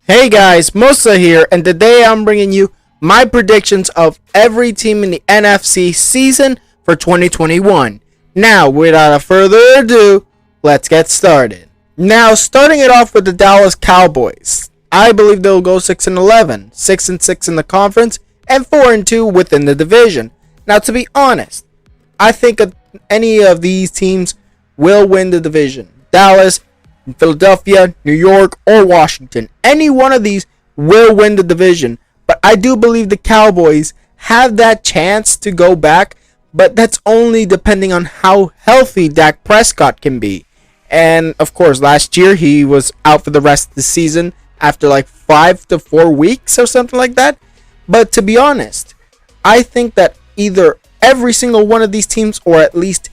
Hey guys, Musa here, and today I'm bringing you my predictions of every team in the NFC season for 2021. Now, without further ado, let's get started. Now, starting it off with the Dallas Cowboys. I believe they'll go 6-11, 6-6 in the conference, and 4-2 within the division. Now, to be honest, I think any of these teams will win the division. Dallas, Philadelphia, New York, or Washington. Any one of these will win the division. But I do believe the Cowboys have that chance to go back. But that's only depending on how healthy Dak Prescott can be. And of course, last year he was out for the rest of the season after like 5 to 4 weeks or something like that. But to be honest, I think that either every single one of these teams or at least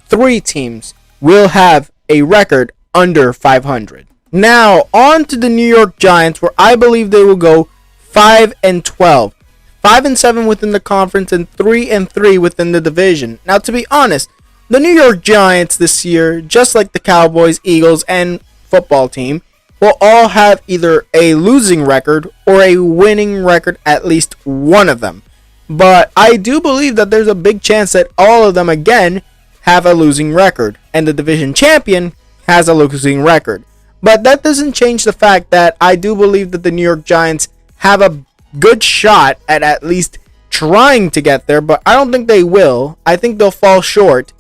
3 teams will have a record under 500. Now, on to the New York Giants, where I believe they will go 5-12. 5-7 within the conference and 3-3 within the division. Now, to be honest, the New York Giants this year, just like the Cowboys, Eagles, and football team, will all have either a losing record or a winning record, at least one of them. But I do believe that there's a big chance that all of them again have a losing record, and the division champion has a losing record. But that doesn't change the fact that I do believe that the New York Giants have a good shot at least trying to get there, but I don't think they will. I think they'll fall short.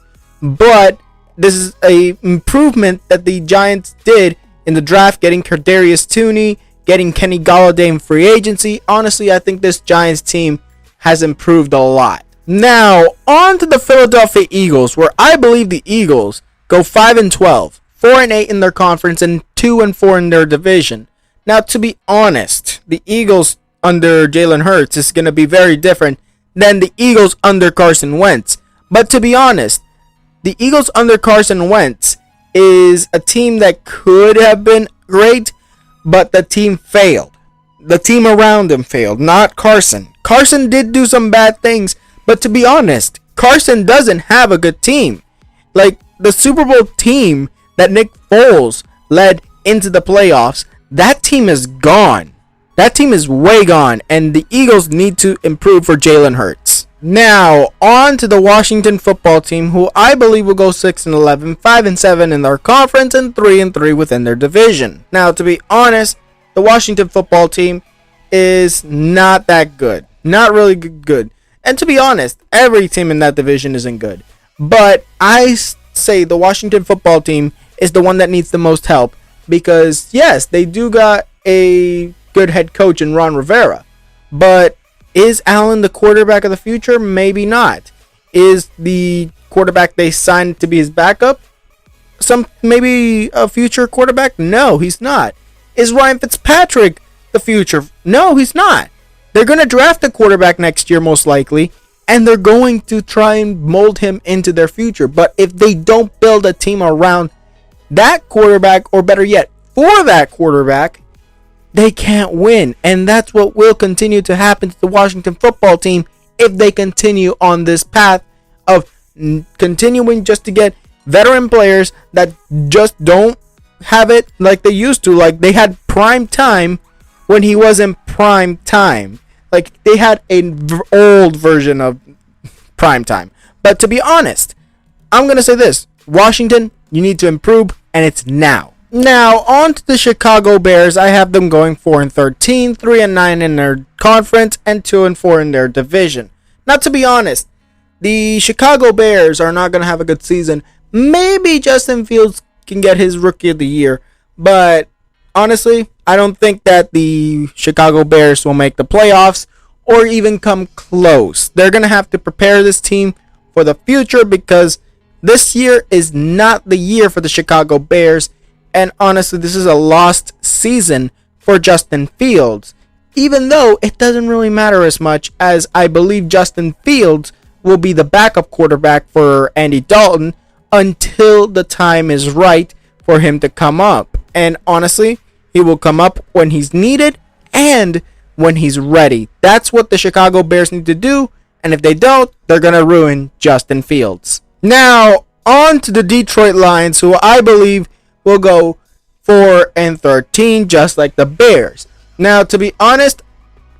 But this is a improvement that the Giants did in the draft, getting Kadarius Toney, getting Kenny Golladay in free agency. Honestly, I think this Giants team has improved a lot. Now, on to the Philadelphia Eagles, where I believe the Eagles go 5-12. 4-8 in their conference and 2-4 in their division. Now, to be honest, the Eagles under Jalen Hurts is going to be very different than the Eagles under Carson Wentz. But to be honest, the Eagles under Carson Wentz is a team that could have been great, but the team failed. The team around him failed, not Carson. Carson did do some bad things, but to be honest, Carson doesn't have a good team. Like the Super Bowl team that Nick Foles led into the playoffs, that team is gone. That team is way gone, and the Eagles need to improve for Jalen Hurts. Now, on to the Washington football team, who I believe will go 6-11, 5-7 in their conference, and 3-3 within their division. Now, to be honest, the Washington football team is not that good. Not really good. And to be honest, every team in that division isn't good. But I say the Washington football team is the one that needs the most help, because yes, they do got a good head coach in Ron Rivera, but is Allen the quarterback of the future? Maybe not. Is the quarterback they signed to be his backup maybe a future quarterback? No, he's not. Is Ryan Fitzpatrick the future? No, he's not. They're going to draft a quarterback next year most likely, and they're going to try and mold him into their future. But if they don't build a team around that quarterback, or better yet, for that quarterback, they can't win. And that's what will continue to happen to the Washington football team if they continue on this path of continuing just to get veteran players that just don't have it like they used to. Like they had prime time when he wasn't prime time. Like they had an old version of prime time. But to be honest, I'm going to say this. Washington, you need to improve, and it's now. Now, on to the Chicago Bears. I have them going 4-13, 3-9 in their conference, and 2-4 in their division. Now, to be honest, the Chicago Bears are not going to have a good season. Maybe Justin Fields can get his Rookie of the Year, but honestly, I don't think that the Chicago Bears will make the playoffs or even come close. They're going to have to prepare this team for the future, because this year is not the year for the Chicago Bears. And honestly, this is a lost season for Justin Fields. Even though it doesn't really matter as much, as I believe Justin Fields will be the backup quarterback for Andy Dalton until the time is right for him to come up. And honestly, he will come up when he's needed and when he's ready. That's what the Chicago Bears need to do, And if they don't, they're going to ruin Justin Fields. Now, on to the Detroit Lions, who I believe will go 4-13, just like the Bears. Now, to be honest,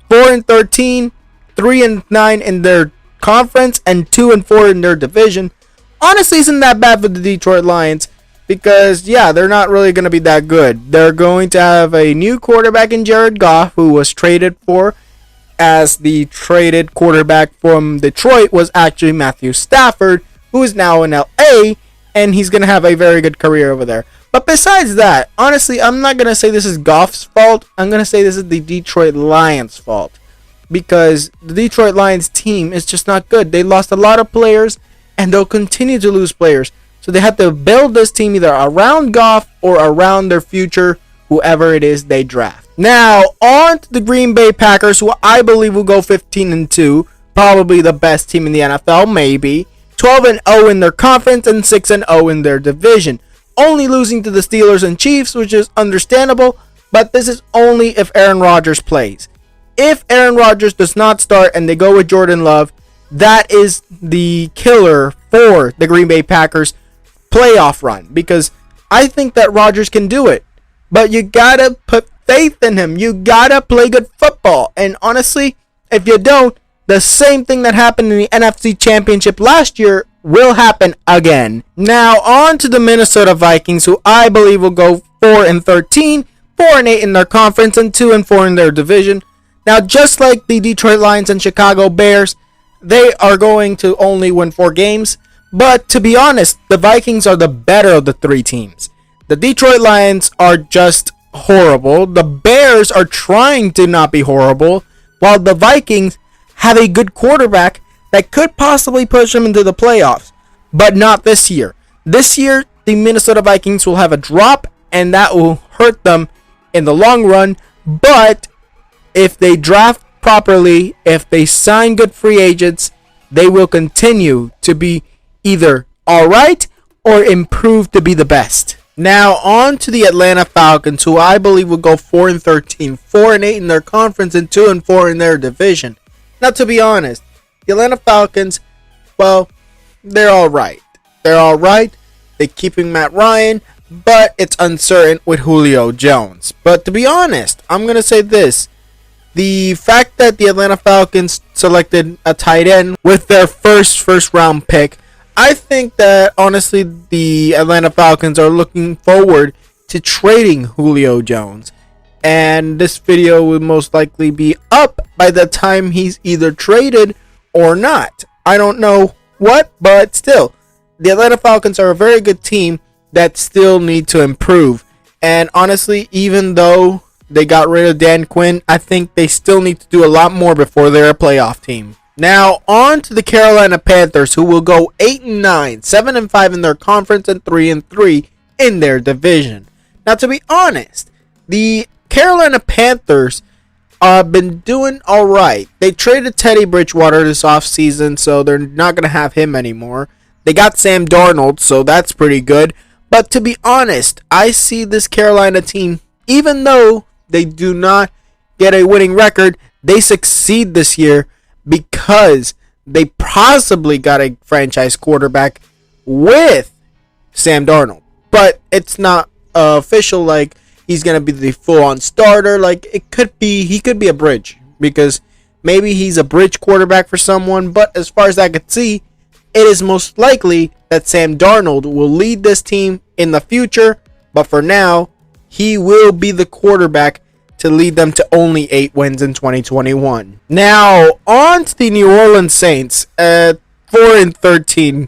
4-13, 3-9 in their conference, and 2-4 in their division, honestly isn't that bad for the Detroit Lions. Because, yeah, they're not really going to be that good. They're going to have a new quarterback in Jared Goff, who was traded for, as the traded quarterback from Detroit was actually Matthew Stafford, who is now in LA, and he's going to have a very good career over there. But besides that, honestly, I'm not going to say this is Goff's fault. I'm going to say this is the Detroit Lions' fault. Because the Detroit Lions team is just not good. They lost a lot of players, and they'll continue to lose players. So they have to build this team either around Goff or around their future, whoever it is they draft. Now, on to the Green Bay Packers, who I believe will go 15-2. Probably the best team in the NFL, maybe. 12-0 in their conference and 6-0 in their division. Only losing to the Steelers and Chiefs, which is understandable. But this is only if Aaron Rodgers plays. If Aaron Rodgers does not start and they go with Jordan Love, that is the killer for the Green Bay Packers playoff run, because I think that Rodgers can do it, but you gotta put faith in him. You gotta play good football, and honestly, if you don't, the same thing that happened in the NFC Championship last year will happen again. Now, on to the Minnesota Vikings, who I believe will go 4-13, 4-8 in their conference, and 2-4 in their division. Now, just like the Detroit Lions and Chicago Bears, they are going to only win 4 games. But to be honest, the Vikings are the better of the 3 teams. The Detroit Lions are just horrible. The Bears are trying to not be horrible, while the Vikings have a good quarterback that could possibly push them into the playoffs. But not this year. This year, the Minnesota Vikings will have a drop, and that will hurt them in the long run. But if they draft properly, if they sign good free agents, they will continue to be either alright or improve to be the best. Now, on to the Atlanta Falcons, who I believe will go 4-13, 4-8 in their conference, and 2-4 in their division. Now, to be honest, the Atlanta Falcons, well, they're alright. They're alright. They're keeping Matt Ryan, but it's uncertain with Julio Jones. But to be honest, I'm going to say this. The fact that the Atlanta Falcons selected a tight end with their first round pick, I think that honestly the Atlanta Falcons are looking forward to trading Julio Jones. And this video will most likely be up by the time he's either traded or not. I don't know what, but still, the Atlanta Falcons are a very good team that still need to improve. And honestly, even though they got rid of Dan Quinn, I think they still need to do a lot more before they're a playoff team. Now, on to the Carolina Panthers, who will go 8-9, 7-5 in their conference, and 3-3 in their division. Now, to be honest, the Carolina Panthers have been doing alright. They traded Teddy Bridgewater this offseason, so they're not going to have him anymore. They got Sam Darnold, so that's pretty good. But to be honest, I see this Carolina team, even though they do not get a winning record, they succeed this year because they possibly got a franchise quarterback with Sam Darnold. But it's not official, like he's going to be the full-on starter. Like he could be a bridge, because maybe he's a bridge quarterback for someone. But as far as I could see, it is most likely that Sam Darnold will lead this team in the future. But for now, he will be the quarterback to lead them to only 8 wins in 2021. Now, on to the New Orleans Saints at 4-13,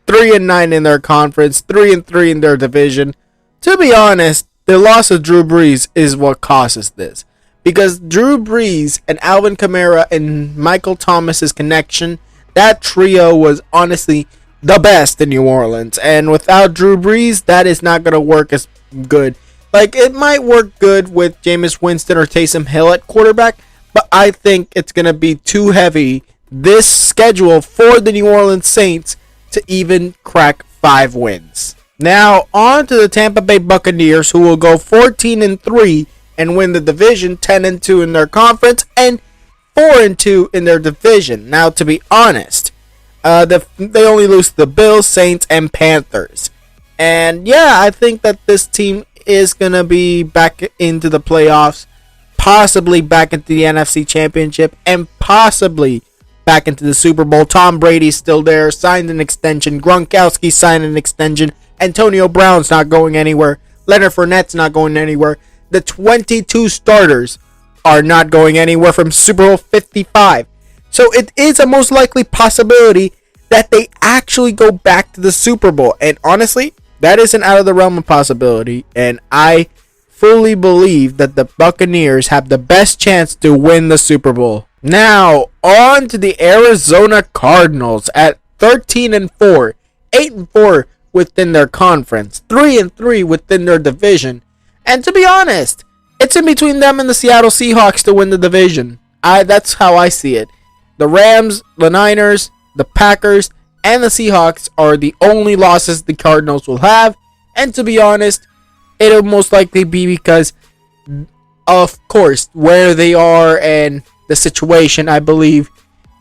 3-9 in their conference, 3-3 in their division. To be honest, the loss of Drew Brees is what causes this. Because Drew Brees and Alvin Kamara and Michael Thomas's connection, that trio was honestly the best in New Orleans. And without Drew Brees, that is not going to work as good. Like, it might work good with Jameis Winston or Taysom Hill at quarterback, but I think it's going to be too heavy, this schedule for the New Orleans Saints, to even crack 5 wins. Now, on to the Tampa Bay Buccaneers, who will go 14-3 and win the division, 10-2 in their conference, and 4-2 in their division. Now, to be honest, they only lose to the Bills, Saints, and Panthers. And yeah, I think that this team is going to be back into the playoffs, possibly back into the NFC Championship, and possibly back into the Super Bowl. Tom Brady's still there, signed an extension. Gronkowski signed an extension. Antonio Brown's not going anywhere. Leonard Fournette's not going anywhere. The 22 starters are not going anywhere from Super Bowl 55. So it is a most likely possibility that they actually go back to the Super Bowl. And honestly, that isn't out of the realm of possibility. And I fully believe that the Buccaneers have the best chance to win the Super Bowl. Now, on to the Arizona Cardinals at 13-4, 8-4 within their conference, 3-3 within their division. And to be honest, it's in between them and the Seattle Seahawks to win the division. That's how I see it. The Rams, the Niners, the Packers, and the Seahawks are the only losses the Cardinals will have. And to be honest, it'll most likely be because, of course, where they are and the situation. I believe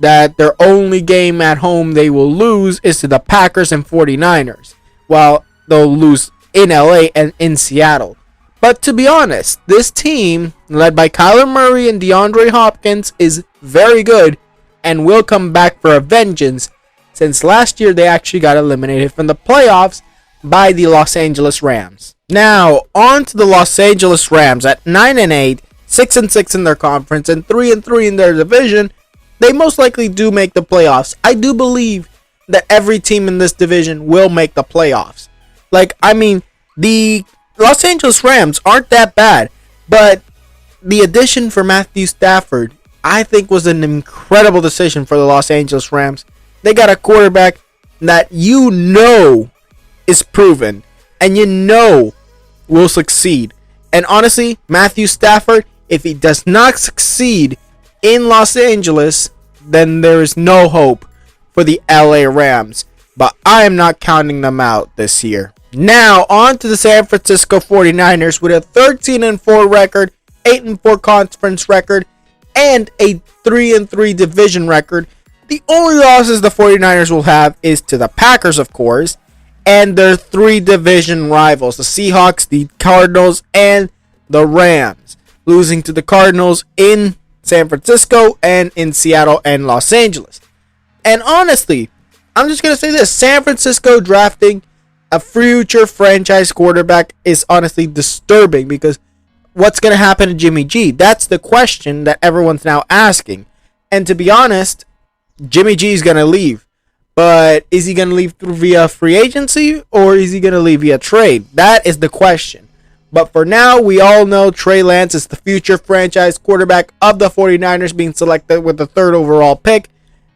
that their only game at home they will lose is to the Packers and 49ers, while they'll lose in LA and in Seattle. But to be honest, this team, led by Kyler Murray and DeAndre Hopkins, is very good and will come back for a vengeance, since last year they actually got eliminated from the playoffs by the Los Angeles Rams. Now, on to the Los Angeles Rams at 9-8, 6-6 in their conference, and 3-3 in their division. They most likely do make the playoffs. I do believe that every team in this division will make the playoffs. The Los Angeles Rams aren't that bad, but the addition for Matthew Stafford, I think, was an incredible decision for the Los Angeles Rams. They got a quarterback that is proven and will succeed. And honestly, Matthew Stafford, if he does not succeed in Los Angeles, then there is no hope for the LA Rams. But I am not counting them out this year. Now, on to the San Francisco 49ers with a 13-4 record, 8-4 conference record, and a 3-3 division record. The only losses the 49ers will have is to the Packers, of course, and their 3 division rivals, the Seahawks, the Cardinals, and the Rams, losing to the Cardinals in San Francisco and in Seattle and Los Angeles. And honestly, I'm just going to say this, San Francisco drafting a future franchise quarterback is honestly disturbing, because what's going to happen to Jimmy G? That's the question that everyone's now asking. And to be honest, Jimmy G is going to leave. But is he going to leave via free agency, or is he going to leave via trade? That is the question. But for now, we all know Trey Lance is the future franchise quarterback of the 49ers, being selected with the 3rd overall pick.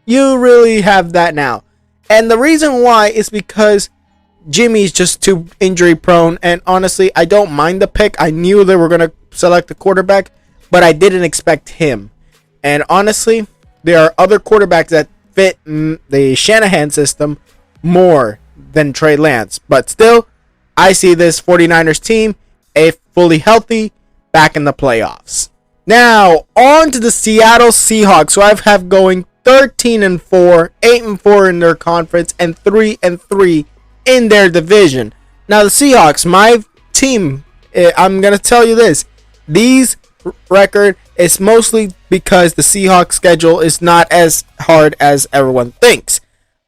You really have that now. And the reason why is because Jimmy's just too injury prone. And honestly, I don't mind the pick. I knew they were going to select a quarterback, but I didn't expect him. And honestly, there are other quarterbacks that fit the Shanahan system more than Trey Lance. But still, I see this 49ers team, a fully healthy, back in the playoffs. Now, on to the Seattle Seahawks, who I have going 13-4, 8-4 in their conference, and 3-3 in their division. Now, the Seahawks, my team, I'm going to tell you this. These record is mostly because the Seahawks schedule is not as hard as everyone thinks.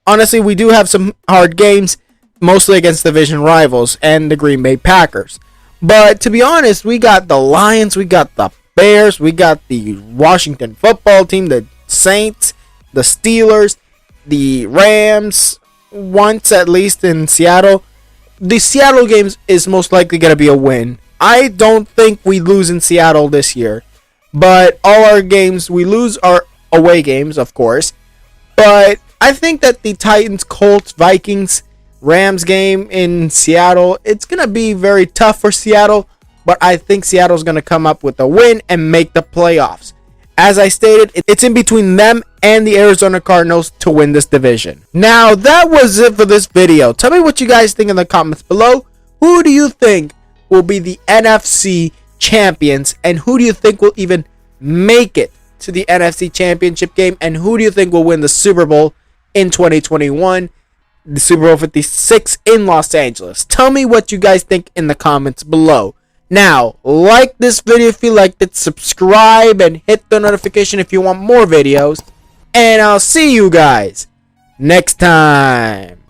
Honestly, we do have some hard games, mostly against division rivals and the Green Bay Packers. But to be honest, we got the Lions, we got the Bears, we got the Washington football team, the Saints, the Steelers, the Rams, once at least in Seattle. The Seattle games is most likely going to be a win. I don't think we lose in Seattle this year. But all our games, we lose our away games, of course. But I think that the Titans, Colts, Vikings, Rams game in Seattle, it's going to be very tough for Seattle. But I think Seattle's going to come up with a win and make the playoffs. As I stated, it's in between them and the Arizona Cardinals to win this division. Now, that was it for this video. Tell me what you guys think in the comments below. Who do you think will be the NFC champions, and who do you think will even make it to the NFC Championship game? And who do you think will win the Super Bowl in 2021? The Super Bowl 56 in Los Angeles. Tell me what you guys think in the comments below. Now, like this video if you liked it, subscribe, and hit the notification if you want more videos. And I'll see you guys next time.